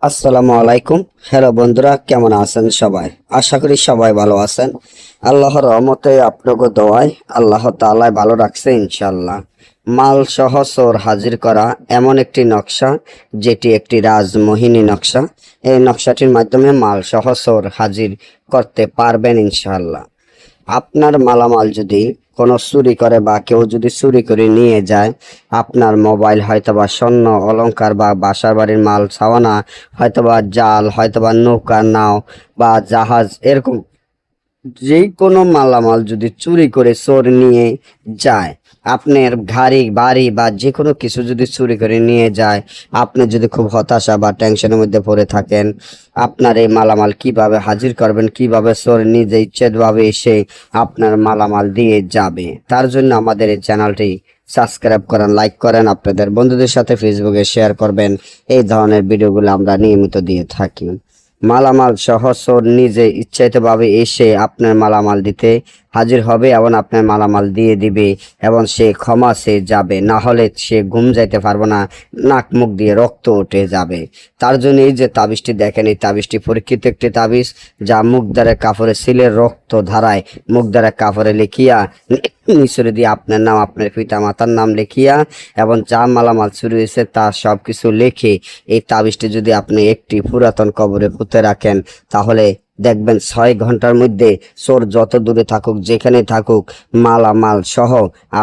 আসসালামু আলাইকুম। হ্যালো বন্ধুরা, কেমন আছেন সবাই? আশা করি সবাই ভালো আছেন। আল্লাহর রহমতে আপনাকে দোয়ায় আল্লাহ তাআলা ভালো রাখছে ইনশাআল্লাহ। মাল সহ চোর হাজির করা এমন একটি নকশা, যেটি একটি রাজমোহিনী নকশা। এই নকশাটির মাধ্যমে মাল সহ চোর হাজির করতে পারবেন ইনশাআল্লাহ। আপনার মালামাল যদি কোনো চুরি করে বা কেউ যদি চুরি করে নিয়ে যায়, আপনার মোবাইল হয়তোবা স্বর্ণ অলংকার বা বাসার বাড়ির মাল ছাওয়ানা, হয়তোবা জাল, হয়তোবা নৌকা, নাও বা জাহাজ, এরকম যে কোনো মালামাল যদি চুরি করে চোর নিয়ে যায়, আপনার গাড়ি বাড়ি বা যে কোনো কিছু যদি চুরি করে নিয়ে যায়, আপনি যদি খুব হতাশা বা টেনশনের মধ্যে পড়ে থাকেন, আপনার এই মালামাল কিভাবে হাজির করবেন, কিভাবে চোর নিজে ইচ্ছেভাবে এসে আপনার মালামাল দিয়ে যাবে, তার জন্য আমাদের এই চ্যানেলটি সাবস্ক্রাইব করেন, লাইক করেন, আপনাদের বন্ধুদের সাথে ফেসবুকে শেয়ার করবেন। এই ধরনের ভিডিওগুলো আমরা নিয়মিত দিয়ে থাকি। মালামাল সহ চোর নিজে ইচ্ছাকৃতভাবে এসে আপনার মালামাল দিতে হাজির হবে এবং আপনার মালামাল দিয়ে দিবে এবং সে ক্ষমা সে যাবে, না হলে সে ঘুম যাইতে পারবে না, নাক মুখ দিয়ে রক্ত উঠে যাবে। তার জন্য এই যে তাবিজটি দেখেন, এই তাবিজটি পরীক্ষিত একটি তাবিজ, যা মুখ দ্বারা কাপড়ে সিলের রক্ত ধারায় মুখ দ্বারা কাপড়ে লিখিয়া নিচরে দিয়ে আপনার নাম, আপনার পিতা মাতার নাম লিখিয়া এবং যা মালামাল চুরি হয়েছে তা সব কিছু লিখে এই তাবিজটি যদি আপনি একটি পুরাতন কবরে পুঁতে রাখেন, তাহলে দেখবেন 6 ঘন্টার মধ্যে চোর যত দূরে থাকুক, যেখানে থাকুক, মালামাল সহ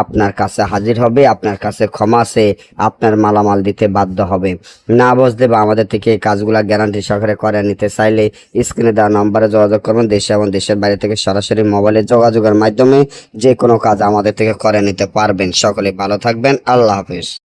আপনার কাছে হাজির হবে, আপনার কাছে ক্ষমা চেয়ে আপনার মালামাল দিতে বাধ্য হবে। না বুঝলে বা আমাদের থেকে এই কাজগুলা গ্যারান্টি সহকারে করে নিতে চাইলে স্ক্রিনে দেওয়া নম্বরে যোগাযোগ করবেন। দেশে এবং দেশের বাইরে থেকে সরাসরি মোবাইলে যোগাযোগের মাধ্যমে যে কোনো কাজ আমাদের থেকে করে নিতে পারবেন। সকলে ভালো থাকবেন। আল্লাহ হাফেজ।